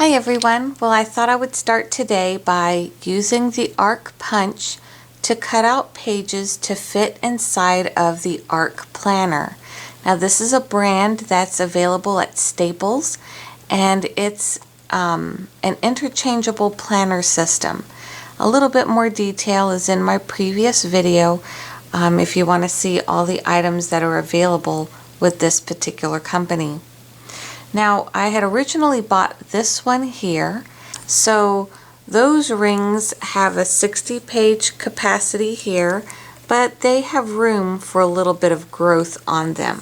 Hi everyone. Well, I thought I would start today by using the arc punch to cut out pages to fit inside of the arc planner. Now this is a brand that's available at Staples, and it's an interchangeable planner system. A little bit more detail is in my previous video if you want to see all the items that are available with this particular company. Now, I had originally bought this one here, so those rings have a 60-page capacity here, but they have room for a little bit of growth on them.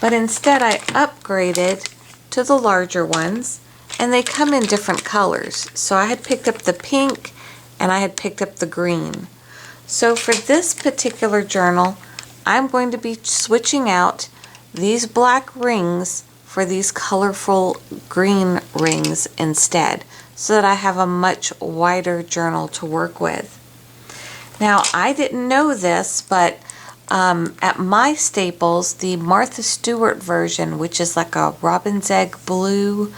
But instead I upgraded to the larger ones, and they come in different colors. So I had picked up the pink and I had picked up the green. So for this particular journal, I'm going to be switching out these black rings for these colorful green rings instead, so that I have a much wider journal to work with. Now, I didn't know this, but at my Staples, the Martha Stewart version, which is like a robin's egg blue,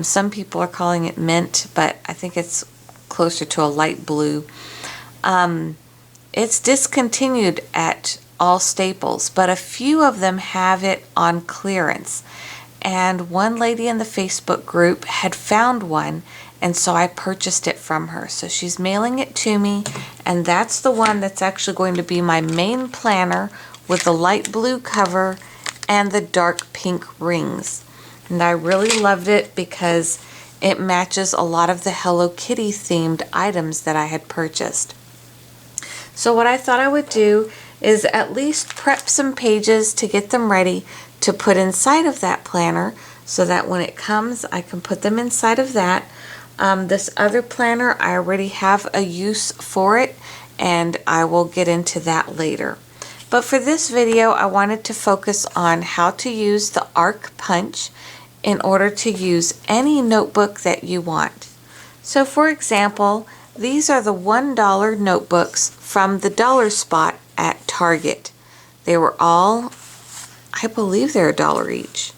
some people are calling it mint, but I think it's closer to a light blue. It's discontinued at all Staples, but a few of them have it on clearance. And one lady in the Facebook group had found one, and so I purchased it from her. So she's mailing it to me, and that's the one that's actually going to be my main planner with the light blue cover and the dark pink rings. And I really loved it because it matches a lot of the Hello Kitty themed items that I had purchased. So what I thought I would do is at least prep some pages to get them ready to put inside of that planner, so that when it comes I can put them inside of that. This other planner, I already have a use for it, and I will get into that later. But for this video, I wanted to focus on how to use the arc punch in order to use any notebook that you want. So for example, these are the $1 notebooks from the dollar spot at Target. They were all, I believe they're $1 each.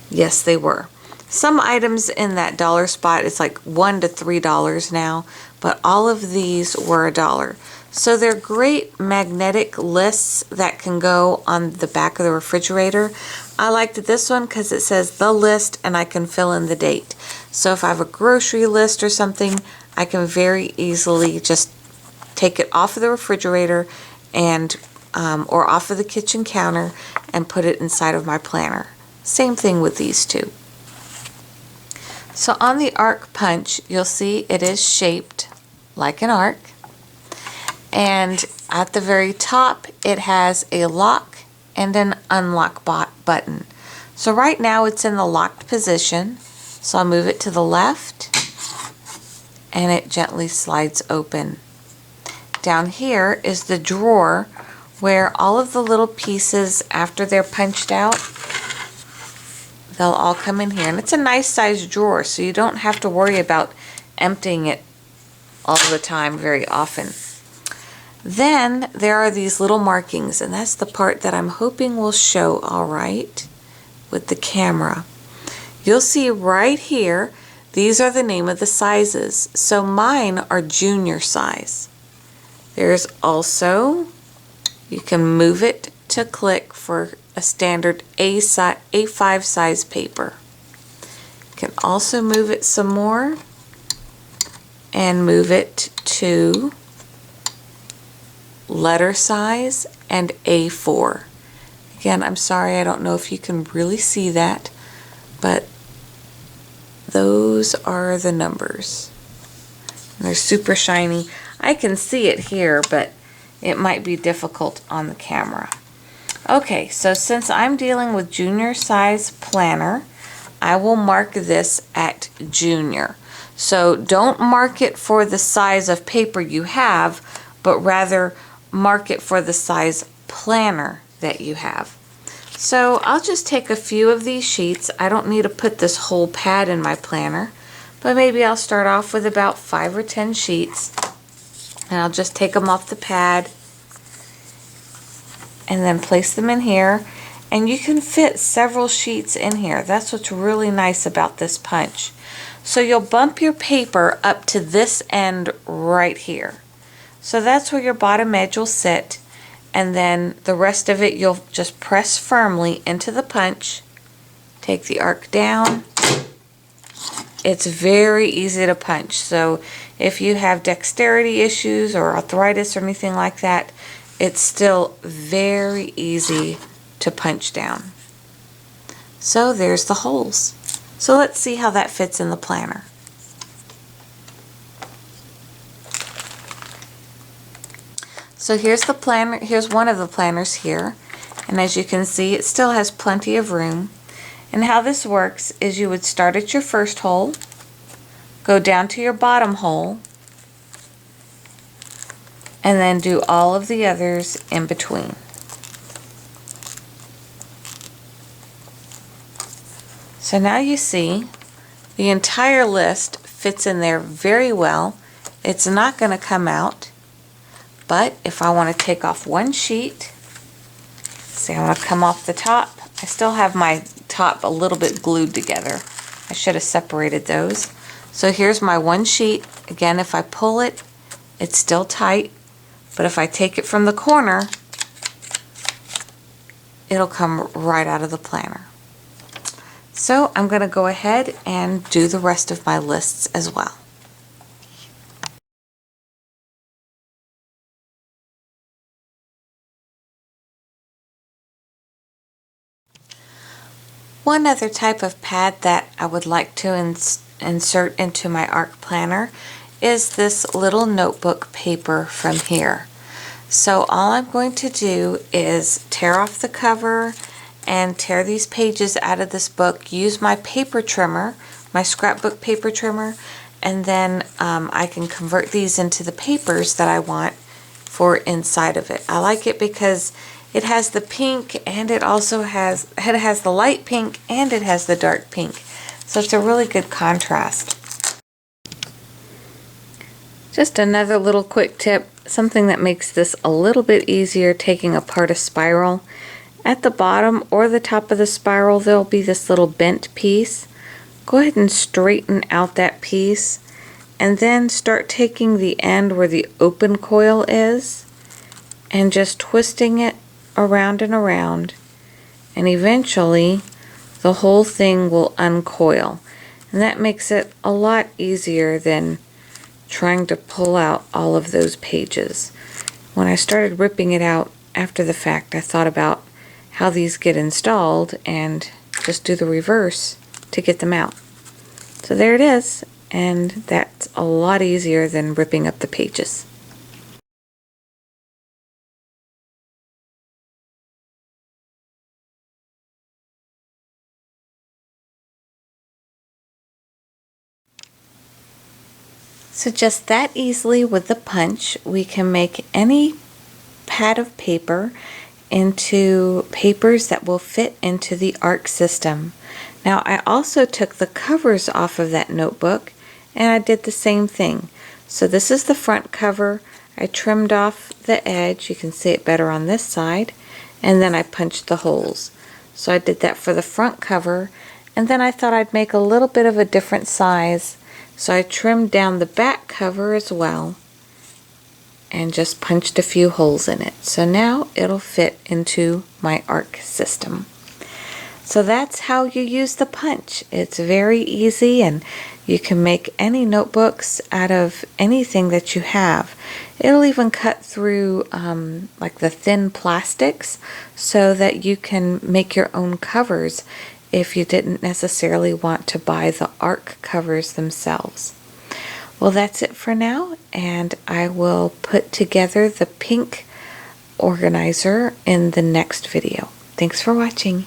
Yes, they were. Some items in that dollar spot, it's like $1 to $3 now, but all of these were $1. So they're great magnetic lists that can go on the back of the refrigerator. I liked this one because it says the list and I can fill in the date. So if I have a grocery list or something, I can very easily just take it off of the refrigerator and or off of the kitchen counter and put it inside of my planner. Same thing with these two. So on the arc punch, you'll see it is shaped like an arc, and at the very top it has a lock and an unlock button. So right now it's in the locked position, so I'll move it to the left and it gently slides open. Down here is the drawer where all of the little pieces, after they're punched out, they'll all come in here. And it's a nice size drawer, so you don't have to worry about emptying it all the time very often. Then there are these little markings, and that's the part that I'm hoping will show all right with the camera. You'll see right here, these are the name of the sizes. So mine are junior size. There's also, you can move it to click for a standard A5 size paper. You can also move it some more and move it to letter size and A4. Again, I'm sorry, I don't know if you can really see that, but those are the numbers. And they're super shiny. I can see it here, but it might be difficult on the camera. Okay, so since I'm dealing with junior size planner, I will mark this at junior. So don't mark it for the size of paper you have, but rather mark it for the size planner that you have. So I'll just take a few of these sheets. I don't need to put this whole pad in my planner, but maybe I'll start off with about 5 or 10 sheets, and I'll just take them off the pad and then place them in here. And you can fit several sheets in here. That's what's really nice about this punch. So you'll bump your paper up to this end right here. So that's where your bottom edge will sit, and then the rest of it you'll just press firmly into the punch. Take the arc down. It's very easy to punch, so if you have dexterity issues or arthritis or anything like that, it's still very easy to punch down. So there's the holes. So let's see how that fits in the planner. So here's the planner, here's one of the planners here, and as you can see it still has plenty of room. And how this works is you would start at your first hole, go down to your bottom hole, and then do all of the others in between. So now you see the entire list fits in there very well. It's not going to come out, but if I want to take off one sheet, say I want to come off the top, I still have my top a little bit glued together. I should have separated those. So here's my one sheet. Again, if I pull it, it's still tight, but if I take it from the corner, it'll come right out of the planner. So I'm going to go ahead and do the rest of my lists as well. One other type of pad that I would like to insert into my ARC planner is this little notebook paper from here. So all I'm going to do is tear off the cover and tear these pages out of this book, use my paper trimmer, my scrapbook paper trimmer, and then I can convert these into the papers that I want for inside of it. I like it because it has the pink, and it also has the light pink, and it has the dark pink. So it's a really good contrast. Just another little quick tip, something that makes this a little bit easier taking apart a spiral. At the bottom or the top of the spiral, there'll be this little bent piece. Go ahead and straighten out that piece, and then start taking the end where the open coil is and just twisting it around and around, and eventually the whole thing will uncoil, and that makes it a lot easier than trying to pull out all of those pages. When I started ripping it out after the fact, I thought about how these get installed and just do the reverse to get them out. So there it is, and that's a lot easier than ripping up the pages. So just that easily with the punch, we can make any pad of paper into papers that will fit into the ARC system. Now I also took the covers off of that notebook and I did the same thing. So this is the front cover. I trimmed off the edge, you can see it better on this side, and then I punched the holes. So I did that for the front cover, and then I thought I'd make a little bit of a different size. So I trimmed down the back cover as well and just punched a few holes in it. So now it'll fit into my ARC system. So that's how you use the punch. It's very easy, and you can make any notebooks out of anything that you have. It'll even cut through like the thin plastics so that you can make your own covers if you didn't necessarily want to buy the ARC covers themselves. Well, that's it for now, and I will put together the pink organizer in the next video. Thanks for watching.